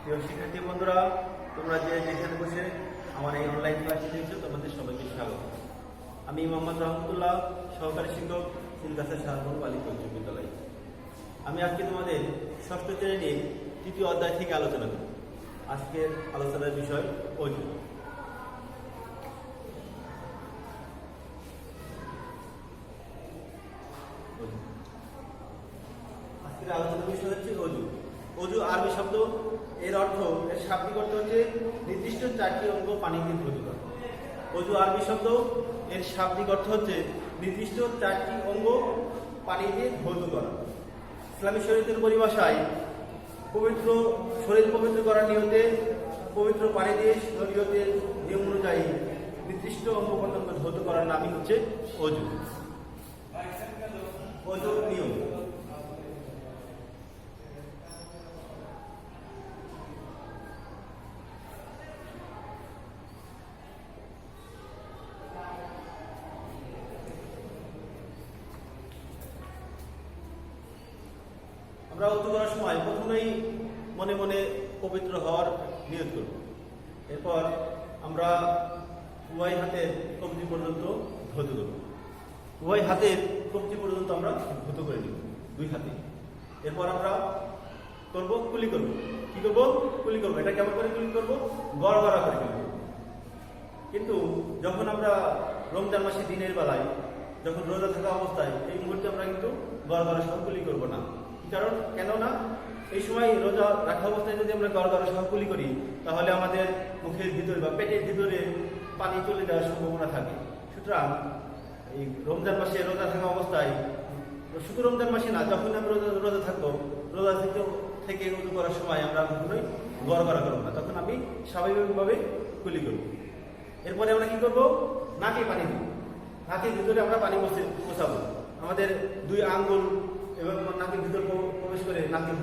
প্রিয় শিক্ষার্থী বন্ধুরা, তোমরা যে যেখানে বসে আমার এই অনলাইন ক্লাসে দেখছো তোমাদের সবাইকে স্বাগত। আমি মোহাম্মদ রহমতুল্লাহ, সহকারী শিক্ষক, সিলগাছা শাহপুর বালিকা উচ্চ বিদ্যালয়। আমি আজকে তোমাদের ষষ্ঠ শ্রেণীর তৃতীয় অধ্যায় থেকে আলোচনা করব। আজকের আলোচনার বিষয় অজু। আজকের আলোচনার বিষয় হচ্ছে অজু। অজু আরবি শব্দ, এর অর্থ, এর শাব্দিক অর্থ হচ্ছে নির্দিষ্ট চারটি অঙ্গ পানি দিয়ে ধৌত করা। অজু আরবি শব্দ, এর শাব্দিক অর্থ হচ্ছে নির্দিষ্ট চারটি অঙ্গ পানি দিয়ে ধৌত করা। ইসলামী শরীয়তের পরিভাষায় পবিত্র শরীর পবিত্র করার নিয়তে পবিত্র পানি দিয়ে শরীয়তের নিয়ম অনুযায়ী নির্দিষ্ট অঙ্গ প্রত্যঙ্গ ধৌত করার নামই হচ্ছে অজু। অজুর নিয়ম। আমরা অজু করার সময় প্রথমেই মনে মনে পবিত্র হওয়ার নিয়ত করব। এরপর আমরা উভয় হাতের কবজি পর্যন্ত ধৌত করব। উভয় হাতের কবজি পর্যন্ত আমরা ধৌত করে নিব, দুই হাতে। এরপর আমরা করব কুলি করব। কি করব? কুলি করব। এটা কেমন করে কুলি করব? গড়গড়া করে কুলি করব। কিন্তু যখন আমরা রমজান মাসে দিনের বেলায় যখন রোজা থাকা অবস্থায় এই মুহূর্তে আমরা কিন্তু গড়গড়া সহ কুলি করব না। কারণ কেননা এই সময় রোজা রাখা অবস্থায় যদি আমরা গড়গড়া সহ কুলি করি তাহলে আমাদের মুখের ভিতরে বা পেটের ভিতরে পানি চলে যাওয়ার সম্ভাবনা থাকে। সুতরাং এই রমজান মাসে রোজা থাকা অবস্থায়, শুধু রমজান মাসে না, যখন আমরা রোজা থাকবো, রোজা থেকে উজু করার সময় আমরা কখনোই গড়গড়া করবো না, তখন আমি স্বাভাবিকভাবে কুলি করব। এরপরে আমরা কি করবো? নাকে পানি দিব। নাকের ভিতরে আমরা পানি বসাবো। আমাদের দুই আঙ্গুল এবং নাকের ভিতর প্রবেশ করে নাকের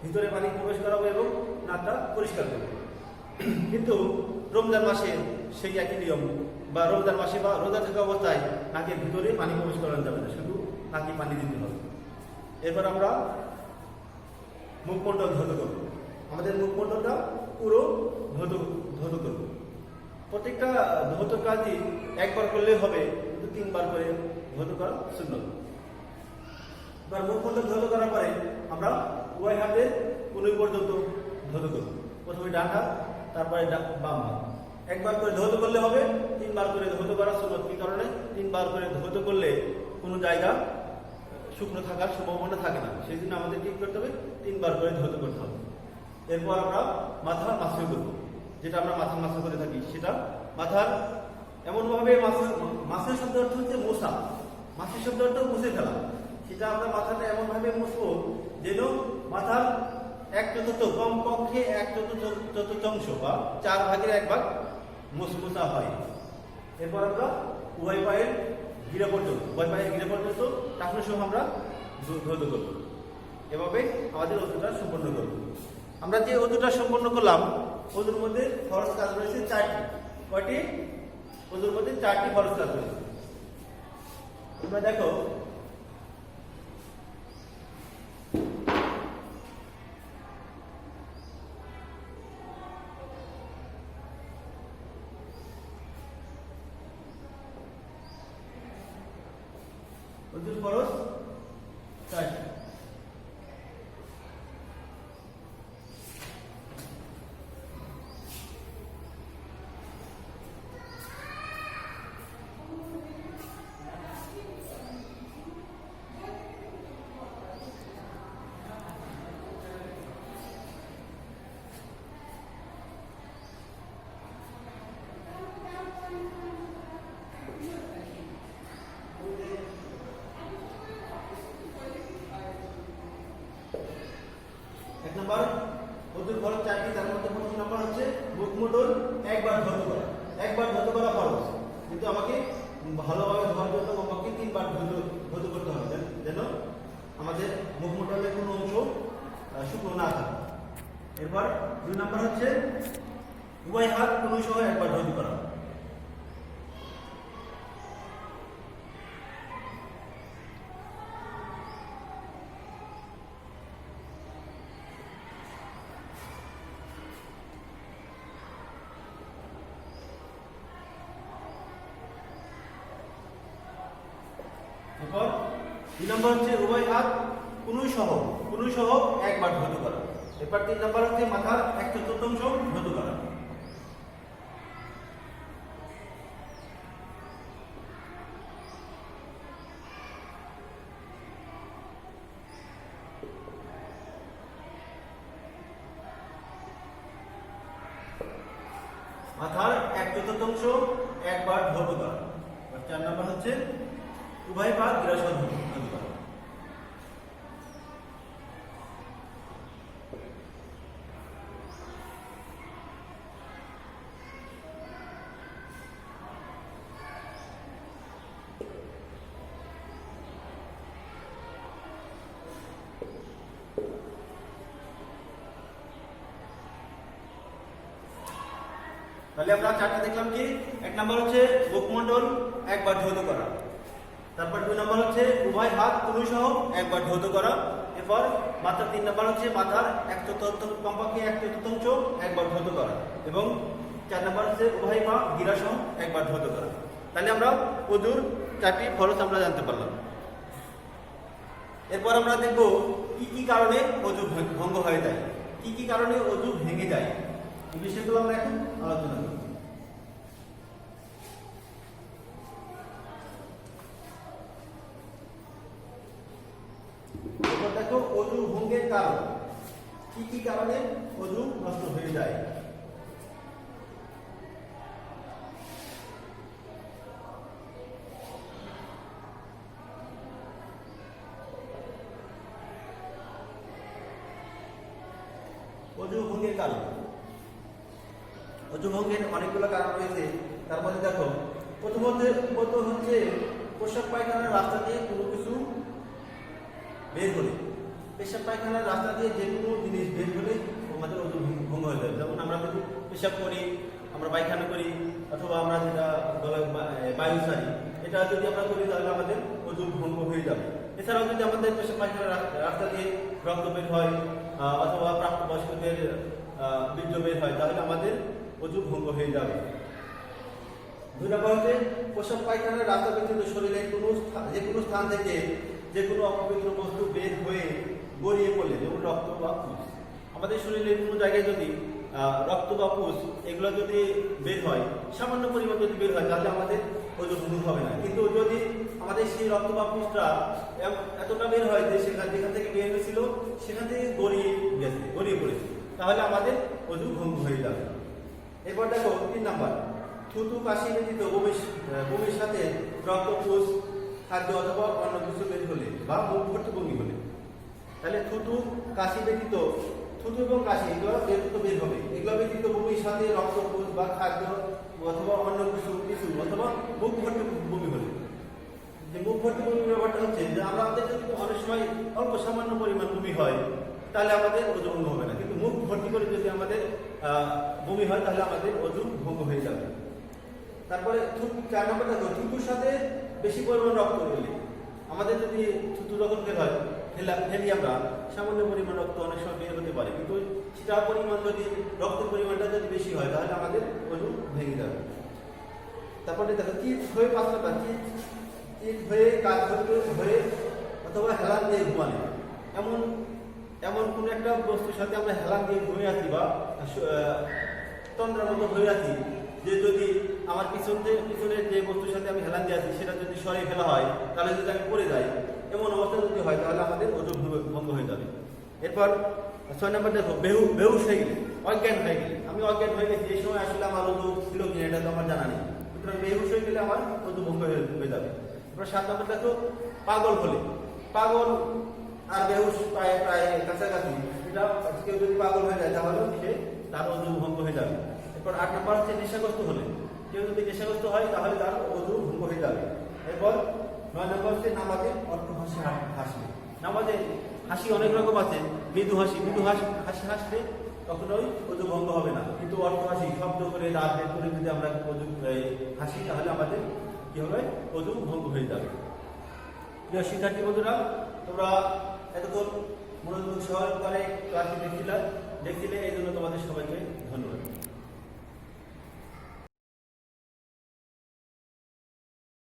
ভিতরে পানি প্রবেশ করাবো এবং নাকটা পরিষ্কার করবো। কিন্তু রমজান মাসে সেই একই নিয়ম, বা রমজান মাসে বা রোজা থাকা অবস্থায় নাকের ভিতরে পানি প্রবেশ করানো যাবে না, শুধু নাকে পানি দিতে হবে। এরপর আমরা মুখমণ্ডল ধৌত করবো। আমাদের মুখমণ্ডলটা পুরো ধৌত করবো। প্রত্যেকটা ধৌত কাজই একবার করলে হবে, কিন্তু তিনবার করে ধৌত করা সুন্নত। এবার মুখমণ্ডল ধৌত করার পরে আমরা উভয় হাতের কনুই পর্যন্ত ধৌত করব। প্রথমে ডান হাত, তারপরে বাম হাত। একবার করে ধৌত করলে হবে, তিনবার করে ধৌত করা সুন্নত। কি কারণে? তিনবার করে ধৌত করলে কোনো জায়গা শুকনো থাকার সম্ভাবনা থাকে না, সেই জন্য আমাদের কি করতে হবে? তিনবার করে ধৌত করতে হবে। এরপর আমরা মাথার মাসে করব। যেটা আমরা মাথার মাসে করে থাকি, সেটা মাথার এমনভাবে মাসের শব্দ অর্থ হচ্ছে মোছা। মাসের শব্দ অর্থ মুছে ফেলা। সেটা আমরা মাথাটা এমনভাবে মুছবো যেন মাথার এক চতুর্থ, কমপক্ষে এক চতুর্থাংশ বা 1/4 মোছা হয়। এরপর আমরা উভয় পায়ের গিরা পর্যন্ত টাকনো সহ আমরা ধৌত করব। এভাবে আমাদের অজুটা সম্পন্ন করব। আমরা যে অজুটা সম্পন্ন করলাম, অজুর মধ্যে ফরজ কাজ রয়েছে 4টি। কয়টি? অজুর মধ্যে 4টি ফরজ কাজ রয়েছে। তোমরা দেখো, অজুর ফরজ 4টি। অজুর ফরজ 4টি। তার মধ্যে প্রথম নাম্বার হচ্ছে মুখমণ্ডল একবার ধৌত করা। একবার ধৌত করা ফরজ, কিন্তু আমাকে ভালোভাবে ধোয়ার জন্য আমাকে 3বার ধৌত করতে হবে, যেন আমাদের মুখমণ্ডলের কোনো অংশ শুকনো না থাকে। এরপর 2 নাম্বার হচ্ছে উভয় হাত কনুই সহ একবার ধৌত করা। এরপর 2 নম্বর হচ্ছে উভয় হাত কুনুই সহ একবার ধৌত করা। এরপর 3 নম্বর হচ্ছে মাথার 1/4 ধৌত করা। মাথার 1/4 একবার ধৌত করা। 4 নম্বর হচ্ছে উভয় পা বিরাসন ধৌত করা। তাহলে আমরা চারটা দেখলাম কি, 1 নম্বর হচ্ছে মুখমণ্ডল একবার ধৌত করা, তারপর 2 নম্বর হচ্ছে উভয় হাত কুনুই সহ একবার ধৌত করা, এরপর মাথার 3 নম্বর হচ্ছে মাথার 1/4 কমপক্ষে 1/4 একবার ধৌত করা, এবং 4 নম্বর হচ্ছে উভয় পা গিরা সহ একবার ধৌত করা। তাহলে আমরা ওযুর 4টি ফরজ আমরা জানতে পারলাম। এরপর আমরা দেখব কি কি কারণে ওযু ভঙ্গ হয়ে যায়, কি কি কারণে ওযু ভেঙে যায়, এই বিষয়গুলো আমরা এখন আলোচনা করব। এরপর দেখো ওযু ভঙ্গের কারণ, কি কি কারণে ওযু নষ্ট হয়ে যায়। ওযু ভঙ্গের কারণ, ওযু ভঙ্গের অনেকগুলো কারণ রয়েছে। তার মধ্যে দেখো প্রথমত হচ্ছে পেশাব পায়খানার রাস্তা দিয়ে কোনো কিছু বের হলে, পেশাব পায়খানার রাস্তা দিয়ে যে কোনো জিনিস বের হলে আমাদের ওযু ভঙ্গ হয়ে যাবে। যেমন আমরা যদি পেশাব করি, আমরা পায়খানা করি, অথবা আমরা যেটা বায়ু ছাড়ি, এটা যদি আমরা করি তাহলে আমাদের ওযু ভঙ্গ হয়ে যাবে। এছাড়াও যদি আমাদের পেশাব পায়খানার রাস্তা দিয়ে রক্ত বের হয়, অথবা প্রাপ্তবয়স্কদের বীর্য বের হয়, তাহলে আমাদের ওযু ভঙ্গ হয়ে যাবে। 2 নম্বর হচ্ছে পেশাব পায়খানার রাস্তা ব্যতীত শরীরের যে কোনো স্থান থেকে যে কোনো অপবিত্র বস্তু বের হয়ে গড়িয়ে পড়লে, যেমন রক্ত বা পুষ, আমাদের শরীরের কোনো জায়গায় যদি রক্ত বা পুষ এগুলো যদি বের হয়, সামান্য পরিমাণ যদি বের হয়, তাহলে আমাদের ওযু ভঙ্গ হবে না। কিন্তু যদি আমাদের সেই রক্ত বা পুষটা এতটা বের হয় যে যেখান থেকে বের হয়েছিল সেখান থেকে গড়িয়ে পড়েছে, তাহলে আমাদের ওযু ভঙ্গ হয়ে যাবে। এরপর দেখো 3 নাম্বার, থুতু কাশি ব্যতীত বমির সাথে রক্ত পুষ খাদ্য অথবা অন্য কিছু বের হলে বা মুখ ভর্তি বমি হলে, তাহলে থুতু কাশি ব্যতীত, থুতু এবং কাশি এগুলো বের হবে, এগুলো ব্যতীত বমির সাথে রক্ত পুষ বা খাদ্য অথবা অন্য কিছু অথবা মুখ ভর্তি বমি হলে। যে মুখ ভর্তি বমির ব্যাপারটা হচ্ছে যে আমাদের যদি অনেক সময় অল্প সামান্য পরিমাণ বমি হয় তাহলে আমাদের ওযু ভঙ্গ হবে না, কিন্তু মুখ ভর্তি করে যদি আমাদের বমি হয় তাহলে আমাদের ওযু ভঙ্গ হয়ে যাবে। তারপরে 4 নম্বর দেখো থুতুর সাথে বেশি পরিমাণ রক্ত এলে, আমাদের যদি থুতু যখন বের হয় ফেলি আমরা, সামান্য পরিমাণ রক্ত অনেক সময় বের হতে পারে, কিন্তু সেটা পরিমাণ যদি রক্তের পরিমাণটা যদি বেশি হয় তাহলে আমাদের ওযু ভেঙে যাবে। তারপরে দেখো চিত হয়ে 5 নম্বর, চিত হয়ে কাজ হয়ে অথবা হেলান দিয়ে ঘুমালে, এমন কোন একটা বস্তুর সাথে আমরা হেলান দিয়ে ঘুমিয়ে আছি বা তন্দ্রার মতো হয়ে আছি, যে যদি আমার পিছনে যে বস্তুর সাথে আমি হেলান দিয়ে আছি সেটা যদি সরিয়ে ফেলা হয়, তাহলে যদি আমি পড়ে যাই, এমন অবস্থা যদি হয় তাহলে আমাদের ওযু ভঙ্গ হয়ে যাবে। এরপর 6 নম্বর দেখো বেহুশ হয়ে গেলে, অজ্ঞান হয়ে গেলে, আমি অজ্ঞান হয়ে গেছি, এই সময় আসলে আমার ওযু ছিল কিনা এটা তো আমার জানা নেই, সুতরাং বেহুশ হয়ে গেলে আমার ওযু ভঙ্গ হয়ে যাবে। এরপর 7 নম্বর দেখো পাগল হলে, পাগল আর বেহুশ প্রায় কাছাকাছি, এটা কেউ যদি পাগল হয়ে যায় তাহলে তার ওযু ভঙ্গ হয়ে যাবে। এরপর 8 নম্বর হচ্ছে নেশাগ্রস্ত হলে, কেউ যদি নেশাগ্রস্ত হয় তাহলে তার ওযু ভঙ্গ হয়ে যাবে। এরপর 9 নম্বর হচ্ছে নামাজে অর্থ হাসলে, নামাজে হাসি অনেক রকম আছে, মৃদু হাসি হাসলে কখনোই ওযু ভঙ্গ হবে না, কিন্তু অর্থ হাসি শব্দ করে দাঁত বের করে যদি আমরা ওযু হাসি তাহলে আমাদের কি হবে, ওযু ভঙ্গ হয়ে যাবে। প্রিয় শিক্ষার্থী বন্ধুরা, তোমরা এতক্ষণ মনোযোগ সহকারে ক্লাসটি দেখছিলে, এই জন্য তোমাদের সবাইকে